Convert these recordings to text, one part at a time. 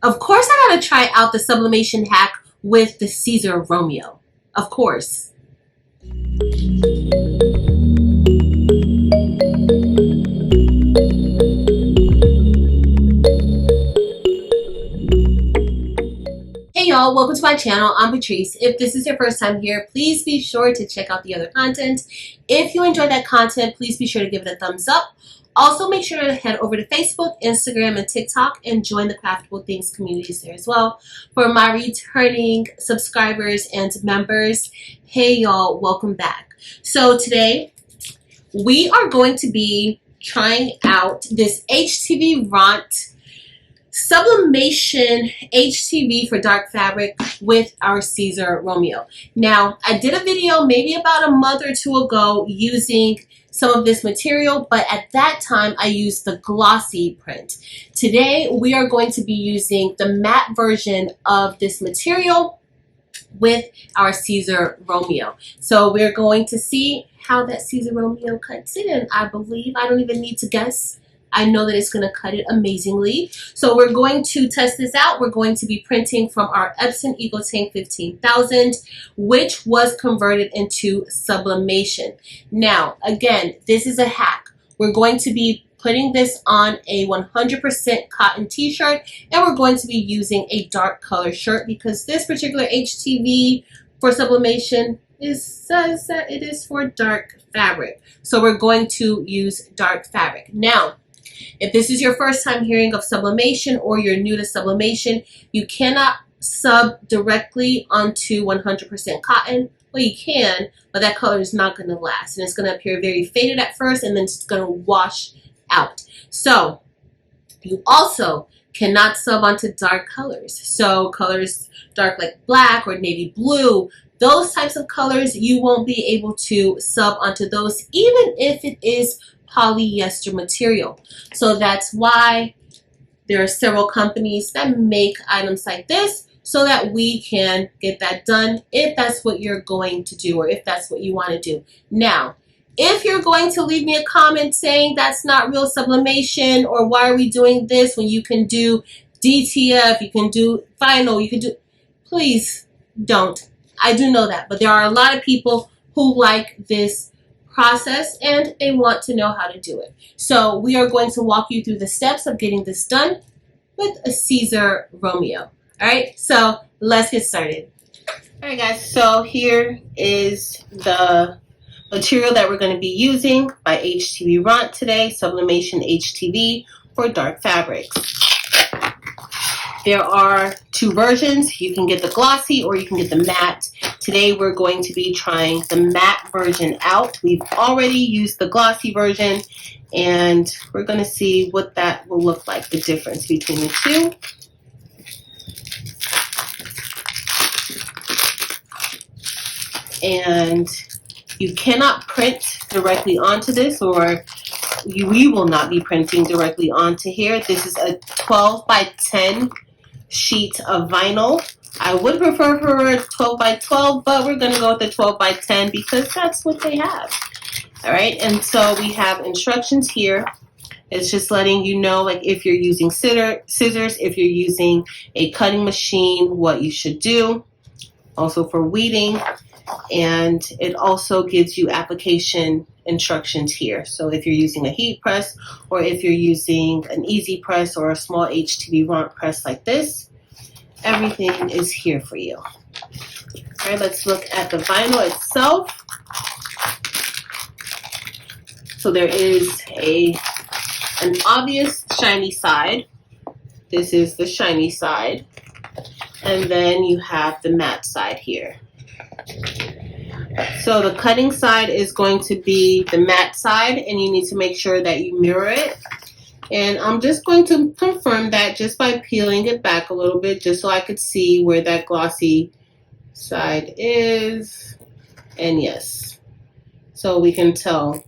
Of course I gotta try out the sublimation hack with the Siser Romeo. Of course. Hey y'all, welcome to my channel. I'm Patrice. If this is your first time here, please be sure to check out the other content. If you enjoyed that content, please be sure to give it a thumbs up. Also, make sure to head over to Facebook, Instagram, and TikTok and join the Craftable Things communities there as well. For my returning subscribers and members, hey y'all, welcome back. So today, we are going to be trying out this Htvront Sublimation HTV for dark fabric with our Siser Romeo. Now, I did a video maybe about a month or two ago using some of this material, but at that time I used the glossy print. Today we are going to be using the matte version of this material with our Siser Romeo. So we're going to see how that Siser Romeo cuts it, and I believe I don't even need to guess. I know that it's going to cut it amazingly. So we're going to test this out. We're going to be printing from our Epson EcoTank 15,000, which was converted into sublimation. Now, again, this is a hack. We're going to be putting this on a 100% cotton t-shirt, and we're going to be using a dark color shirt because this particular HTV for sublimation says that it is for dark fabric. So we're going to use dark fabric. Now, if this is your first time hearing of sublimation or you're new to sublimation, you cannot sub directly onto 100% cotton. Well, you can, but that color is not going to last. And it's going to appear very faded at first, and then it's going to wash out. So you also cannot sub onto dark colors. So colors dark like black or navy blue, those types of colors, you won't be able to sub onto those, even if it is polyester material. So that's why there are several companies that make items like this so that we can get that done if that's what you're going to do or if that's what you want to do. Now, if you're going to leave me a comment saying that's not real sublimation or why are we doing this when you can do DTF, you can do vinyl, you can do, please don't. I do know that, but there are a lot of people who like this process and they want to know how to do it. So we are going to walk you through the steps of getting this done with a Siser Romeo. All right, so let's get started. All right, guys, so here is the material that we're going to be using by Htvront today, Sublimation HTV for dark fabrics. There are two versions. You can get the glossy or you can get the matte. Today we're going to be trying the matte version out. We've already used the glossy version and we're going to see what that will look like, the difference between the two. And you cannot print directly onto this, or we will not be printing directly onto here. This is a 12 by 10 sheet of vinyl. I would prefer for a 12 by 12, but we're going to go with the 12 by 10 because that's what they have. All right, and so we have instructions here. It's just letting you know, like, if you're using scissors, if you're using a cutting machine, what you should do. Also for weeding, and it also gives you application instructions here. So if you're using a heat press or if you're using an easy press or a small Htvront press like this, everything is here for you. All right, let's look at the vinyl itself. So there is an obvious shiny side. This is the shiny side. And then you have the matte side here. So the cutting side is going to be the matte side, and you need to make sure that you mirror it. And I'm just going to confirm that just by peeling it back a little bit, just so I could see where that glossy side is. And yes, so we can tell.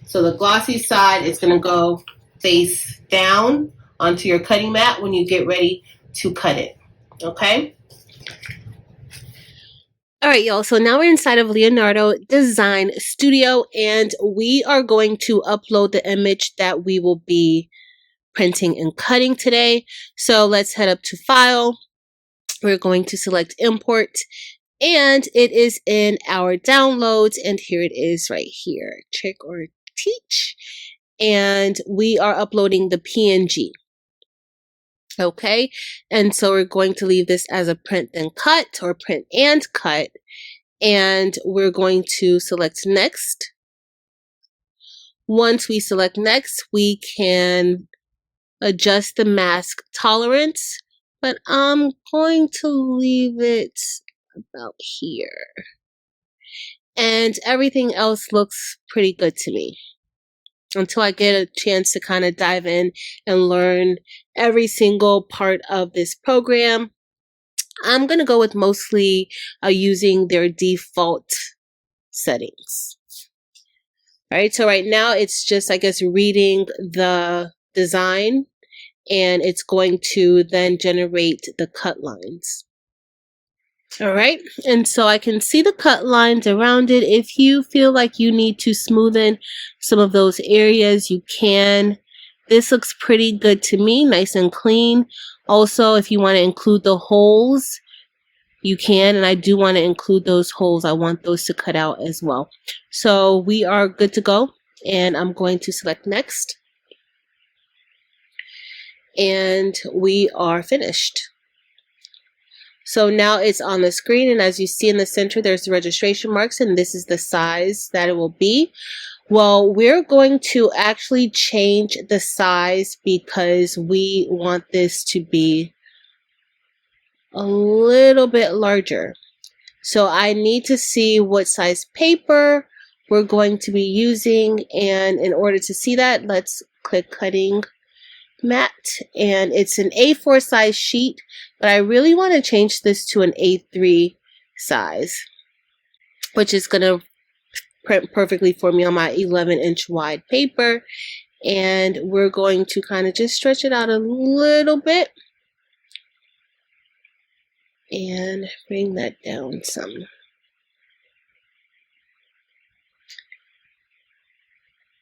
So the glossy side is going to go face down onto your cutting mat when you get ready to cut it. Okay? All right, y'all, so now we're inside of Leonardo Design Studio, and we are going to upload the image that we will be printing and cutting today. So let's head up to File. We're going to select Import, and it is in our downloads, and here it is right here, Trick or Teach, and we are uploading the PNG. Okay, and so we're going to leave this as a print and cut, or print and cut, and we're going to select Next. Once we select Next, we can adjust the mask tolerance, but I'm going to leave it about here. And everything else looks pretty good to me until I get a chance to kind of dive in and learn every single part of this program. I'm going to go with mostly using their default settings. All right, so right now it's just, I guess, reading the design, and it's going to then generate the cut lines. All right, and so I can see the cut lines around it. If you feel like you need to smoothen some of those areas, you can. This looks pretty good to me, nice and clean. Also, if you want to include the holes, you can, and I do want to include those holes. I want those to cut out as well. So we are good to go, and I'm going to select Next. And we are finished. So now it's on the screen, and as you see in the center, there's the registration marks, and this is the size that it will be. Well, we're going to actually change the size because we want this to be a little bit larger. So I need to see what size paper we're going to be using, and in order to see that, let's click Cutting Mat, and it's an A4 size sheet, but I really want to change this to an A3 size, which is going to print perfectly for me on my 11-inch wide paper. And we're going to kind of just stretch it out a little bit and bring that down some.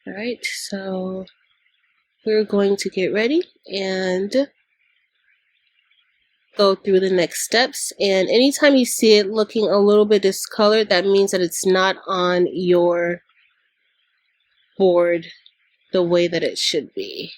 All right, so we're going to get ready and go through the next steps. And anytime you see it looking a little bit discolored, that means that it's not on your board the way that it should be.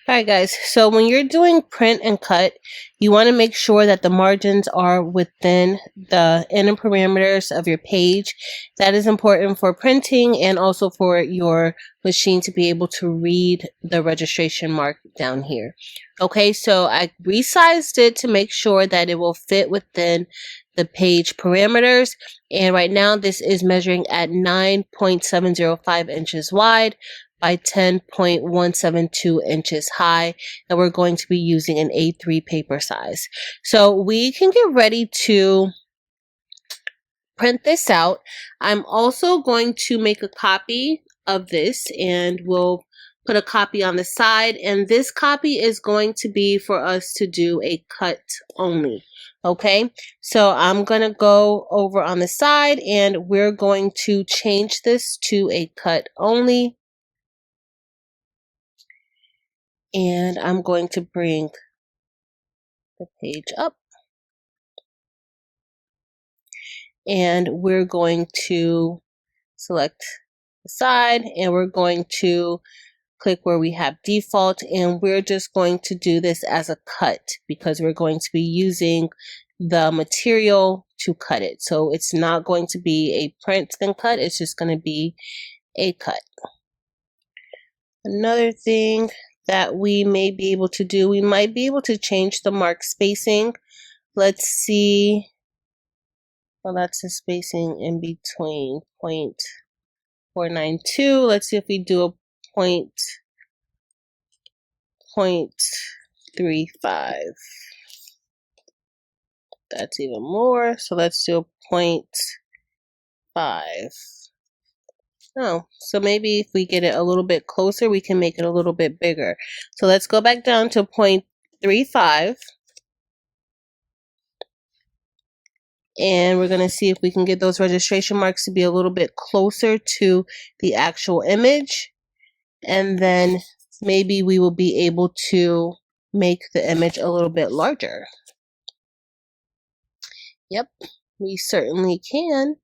Alright guys, so when you're doing print and cut, you want to make sure that the margins are within the inner parameters of your page. That is important for printing and also for your machine to be able to read the registration mark down here. Okay, so I resized it to make sure that it will fit within the page parameters, and right now this is measuring at 9.705 inches wide by 10.172 inches high, and we're going to be using an A3 paper size. So we can get ready to print this out. I'm also going to make a copy of this, and we'll put a copy on the side, and this copy is going to be for us to do a cut only. Okay, so I'm gonna go over on the side, and we're going to change this to a cut only. And I'm going to bring the page up, and we're going to select the side, and we're going to click where we have default, and we're just going to do this as a cut because we're going to be using the material to cut it. So it's not going to be a print and cut, it's just going to be a cut. Another thing that we may be able to do, we might be able to change the mark spacing. Let's see. Well, that's the spacing in between 0.492. Let's see if we do a 0.35. That's even more. So let's do a 0.5. Oh, so maybe if we get it a little bit closer, we can make it a little bit bigger. So let's go back down to 0.35. And we're going to see if we can get those registration marks to be a little bit closer to the actual image. and then maybe we will be able to make the image a little bit larger. Yep, we certainly can.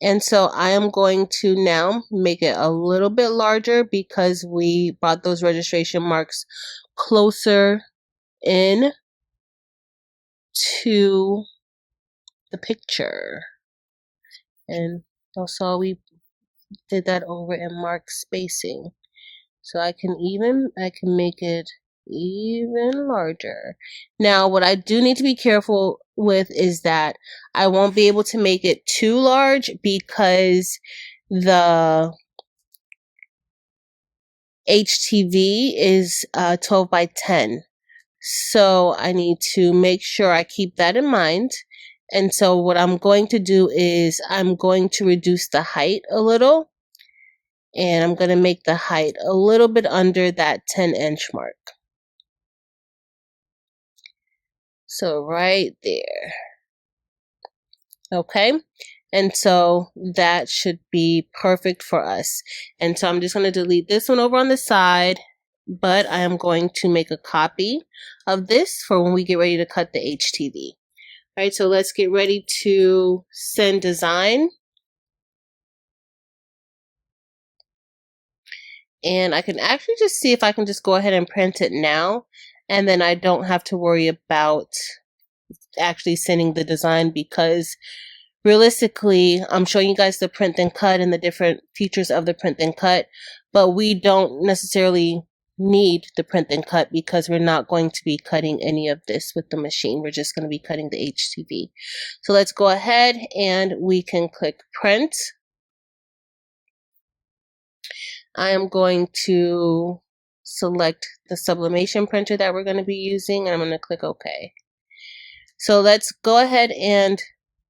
And so I am going to now make it a little bit larger because we brought those registration marks closer in to the picture. And also we did that over in mark spacing. So I can make it even larger. Now what I do need to be careful with is that I won't be able to make it too large because the HTV is 12 by 10. So I need to make sure I keep that in mind. And so what I'm going to do is I'm going to reduce the height a little. And I'm going to make the height a little bit under that 10-inch mark. So right there. Okay. And so that should be perfect for us. And so I'm just going to delete this one over on the side, but I am going to make a copy of this for when we get ready to cut the HTV. All right, so let's get ready to send design. And I can actually just see if I can just go ahead and print it now, and then I don't have to worry about actually sending the design, because realistically I'm showing you guys the print and cut and the different features of the print and cut, but we don't necessarily need the print and cut because we're not going to be cutting any of this with the machine. We're just going to be cutting the HTV. So let's go ahead and we can click print. I am going to select the Sublimation printer that we're going to be using, and I'm going to click OK. So let's go ahead and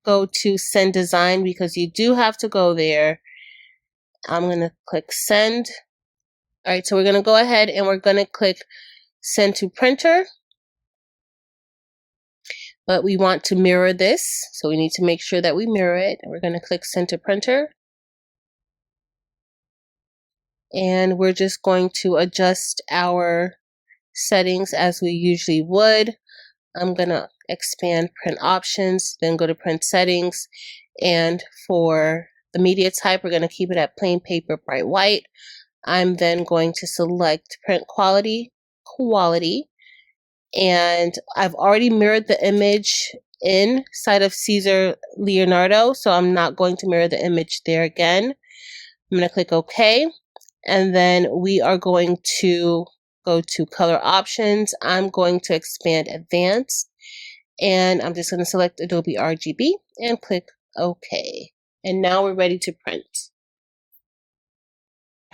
go to send design, because you do have to go there. I'm going to click send. All right, so we're going to go ahead and we're going to click send to printer. But we want to mirror this, so we need to make sure that we mirror it. And we're going to click send to printer. And we're just going to adjust our settings as we usually would. I'm going to expand print options, then go to print settings. And for the media type, we're going to keep it at plain paper, bright white. I'm then going to select print quality, and I've already mirrored the image inside of Siser Leonardo, so I'm not going to mirror the image there again. I'm going to click OK, and then we are going to go to color options. I'm going to expand advanced, and I'm just going to select Adobe RGB and click OK. And now we're ready to print.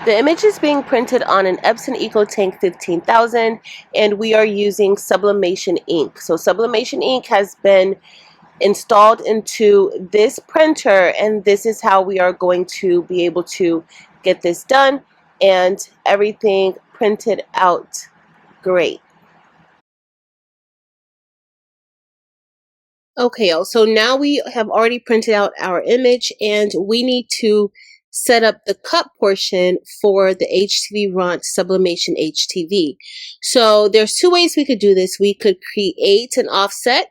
The image is being printed on an Epson EcoTank 15000, and we are using Sublimation ink. So Sublimation ink has been installed into this printer, and this is how we are going to be able to get this done and everything printed out great. Okay, so now we have already printed out our image, and we need to set up the cut portion for the Htvront Sublimation HTV. So there's two ways we could do this. We could create an offset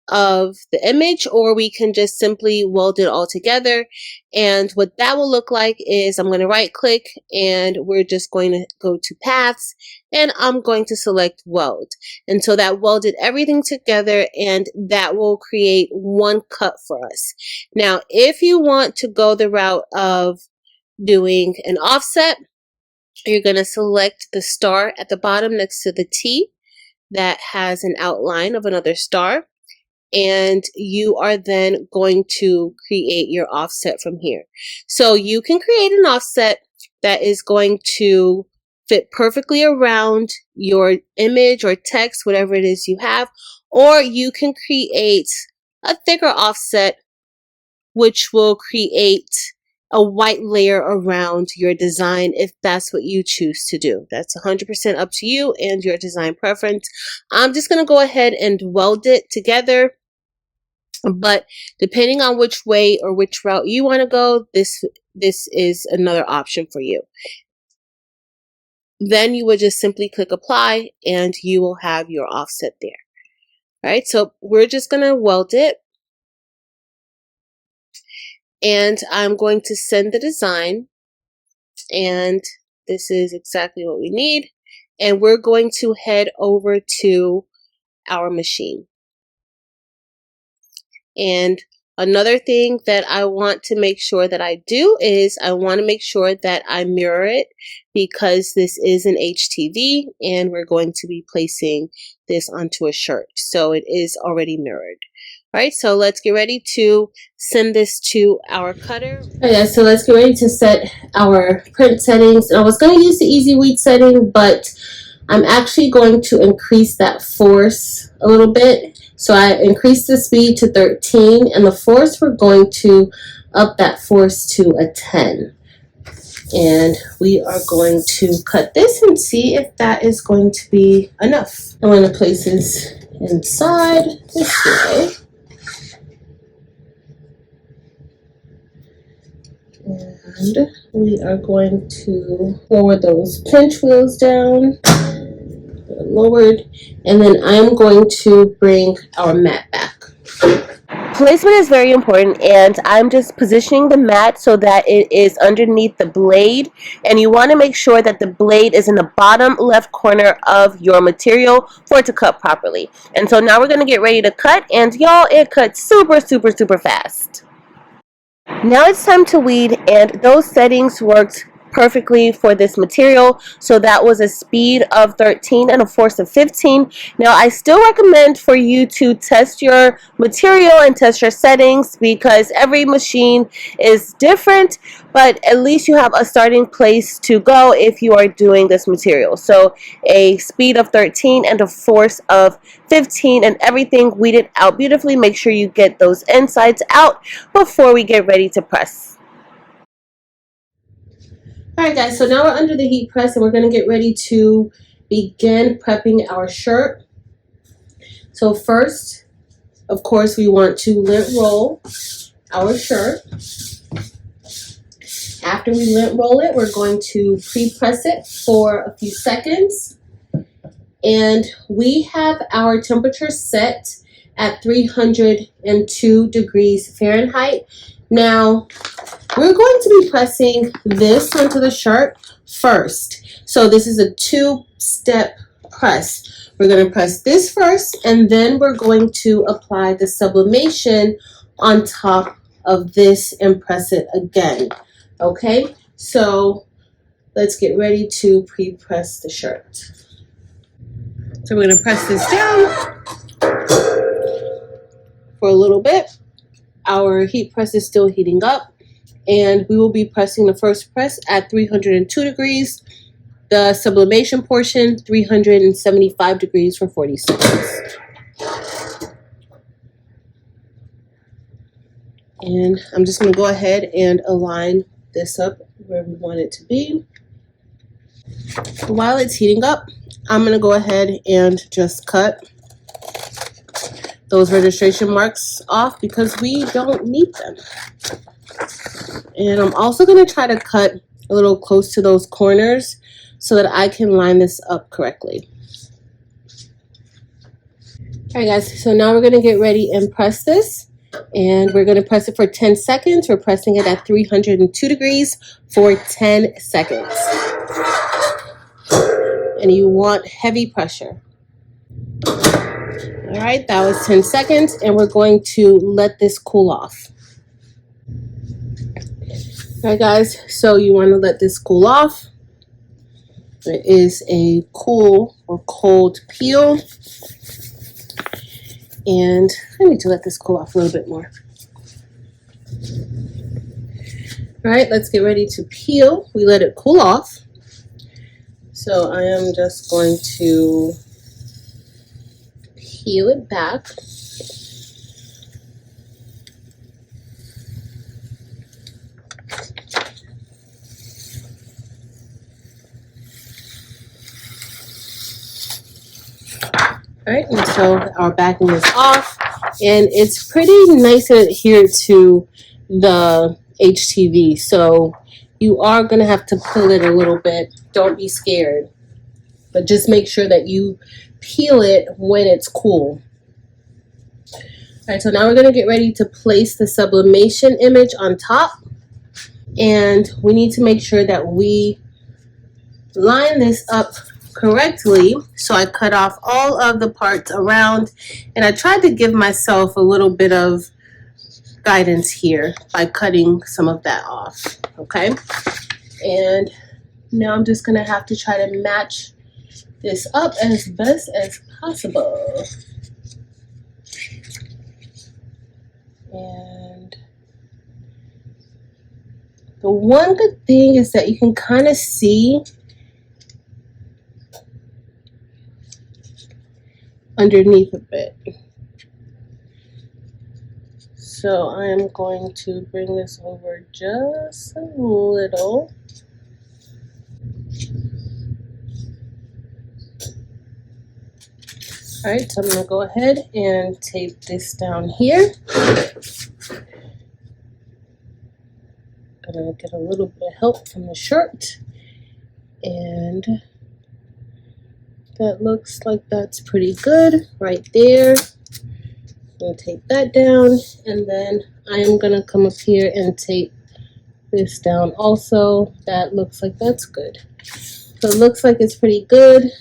of the image, or we can just simply weld it all together. And what that will look like is I'm going to right click, and we're just going to go to paths, and I'm going to select weld. And so that welded everything together, and that will create one cut for us. Now, if you want to go the route of doing an offset, you're going to select the star at the bottom next to the T that has an outline of another star. And you are then going to create your offset from here. So you can create an offset that is going to fit perfectly around your image or text, whatever it is you have, or you can create a thicker offset which will create a white layer around your design if that's what you choose to do. That's 100% up to you and your design preference. I'm just going to go ahead and weld it together. But depending on which way or which route you want to go, this is another option for you. then you would just simply click apply and you will have your offset there. All right, so we're just going to weld it. And I'm going to send the design. And this is exactly what we need. And we're going to head over to our machine. And another thing that I want to make sure that I do is I want to make sure that I mirror it, because this is an HTV and we're going to be placing this onto a shirt. So it is already mirrored. All right, so let's get ready to send this to our cutter. Okay, so let's get ready to set our print settings. And I was going to use the easy weed setting, but I'm actually going to increase that force a little bit. So I increased the speed to 13, and the force, we're going to up that force to a 10. And we are going to cut this and see if that is going to be enough. I'm going to place this inside this way. And we are going to lower those pinch wheels down. Lowered, and then I'm going to bring our mat back. Placement is very important, and I'm just positioning the mat so that it is underneath the blade, and you want to make sure that the blade is in the bottom left corner of your material for it to cut properly. And so now we're going to get ready to cut, and y'all, it cuts super fast. Now it's time to weed, and those settings worked perfectly for this material. So that was a speed of 13 and a force of 15. Now I still recommend for you to test your material and test your settings, because every machine is different, but at least you have a starting place to go if you are doing this material. So a speed of 13 and a force of 15, and everything weeded out beautifully. Make sure you get those insides out before we get ready to press. Alright guys, so now we're under the heat press and we're going to get ready to begin prepping our shirt. So first, of course, we want to lint roll our shirt. After we lint roll it, we're going to pre-press it for a few seconds. And we have our temperature set at 302 degrees Fahrenheit. Now, we're going to be pressing this onto the shirt first. So this is a two-step press. We're going to press this first, and then we're going to apply the sublimation on top of this and press it again. Okay, so let's get ready to pre-press the shirt. So we're going to press this down for a little bit. Our heat press is still heating up, and we will be pressing the first press at 302 degrees, the sublimation portion 375 degrees for 40 seconds. And I'm just going to go ahead and align this up where we want it to be. While it's heating up, I'm going to go ahead and just cut those registration marks off because we don't need them. And I'm also going to try to cut a little close to those corners so that I can line this up correctly. Alright guys, so now we're going to get ready and press this. And we're going to press it for 10 seconds. We're pressing it at 302 degrees for 10 seconds. And you want heavy pressure. All right, that was 10 seconds, and we're going to let this cool off. All right, guys, so you want to let this cool off. It is a cool or cold peel. And I need to let this cool off a little bit more. All right, let's get ready to peel. We let it cool off. So I am just going to peel it back. All right, and so our backing is off, and it's pretty nice and adhered to the HTV. So You are going to have to pull it a little bit. Don't be scared. But just make sure that you peel it when it's cool. Alright, so now we're going to get ready to place the sublimation image on top. And we need to make sure that we line this up correctly. So I cut off all of the parts around, and I tried to give myself a little bit of guidance here by cutting some of that off. Okay, and now I'm just gonna have to try to match this up as best as possible. And the one good thing is that you can kind of see underneath a bit. So I am going to bring this over just a little. Alright, so I'm going to go ahead and tape this down here. I'm going to get a little bit of help from the shirt. And that looks like that's pretty good right there. I'm going to tape that down, and then I am going to come up here and tape this down also. That looks like that's good. So it looks like it's pretty good.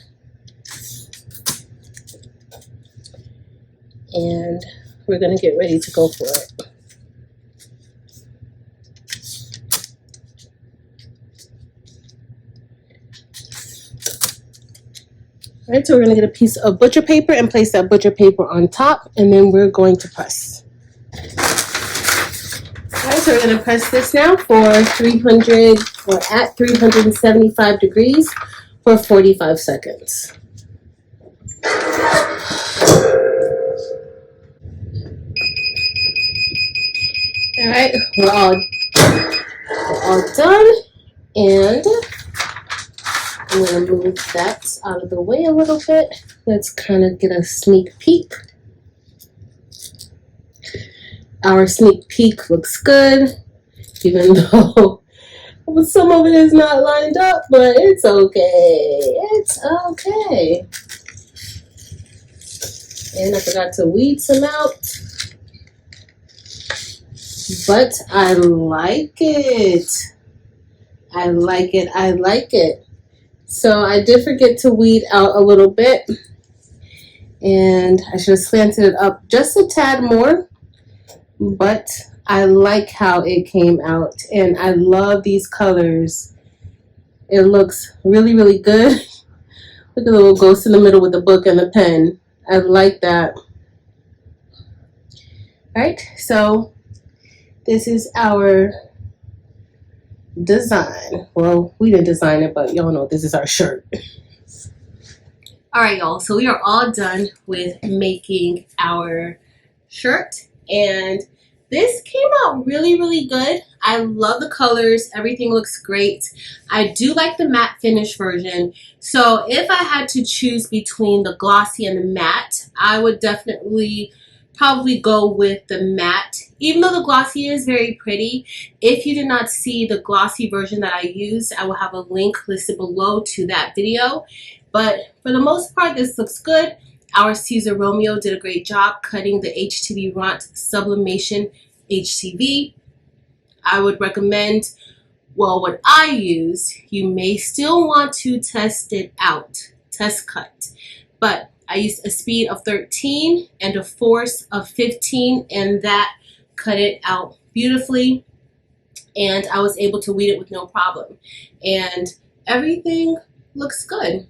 And we're going to get ready to go for it. Alright, so we're going to get a piece of butcher paper and place that butcher paper on top, and then we're going to press. Alright, so we're going to press this now for 300 or at 375 degrees for 45 seconds. Alright, we're all done, and I'm going to move that out of the way a little bit. Let's kind of get a sneak peek. Our sneak peek looks good, even though some of it is not lined up, but it's okay. It's okay. And I forgot to weed some out. But I like it. I like it. I like it. So I did forget to weed out a little bit. And I should have slanted it up just a tad more. But I like how it came out. And I love these colors. It looks really, really good. Look at the little ghost in the middle with the book and the pen. I like that. Alright, so this is our design. Well, we didn't design it, but y'all know this is our shirt. Alright, y'all, so we are all done with making our shirt, and this came out really, really good. I love the colors. Everything looks great. I do like the matte finish version. So if I had to choose between the glossy and the matte, I would definitely probably go with the matte, even though the glossy is very pretty. If you did not see the glossy version that I used, I will have a link listed below to that video. But for the most part, this looks good. Our Siser Romeo did a great job cutting the Htvront Sublimation HTV. I would recommend, well, what I use. You may still want to test it out, test cut, but I used a speed of 13 and a force of 15, and that cut it out beautifully, and I was able to weed it with no problem, and everything looks good.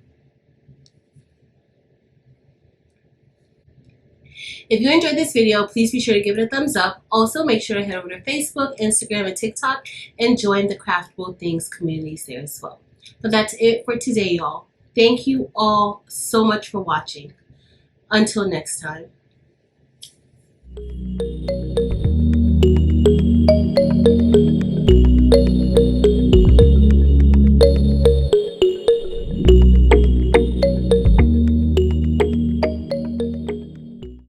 If you enjoyed this video, please be sure to give it a thumbs up. Also, make sure to head over to Facebook, Instagram, and TikTok and join the Craftable Things communities there as well. But that's it for today, y'all. Thank you all so much for watching. Until next time.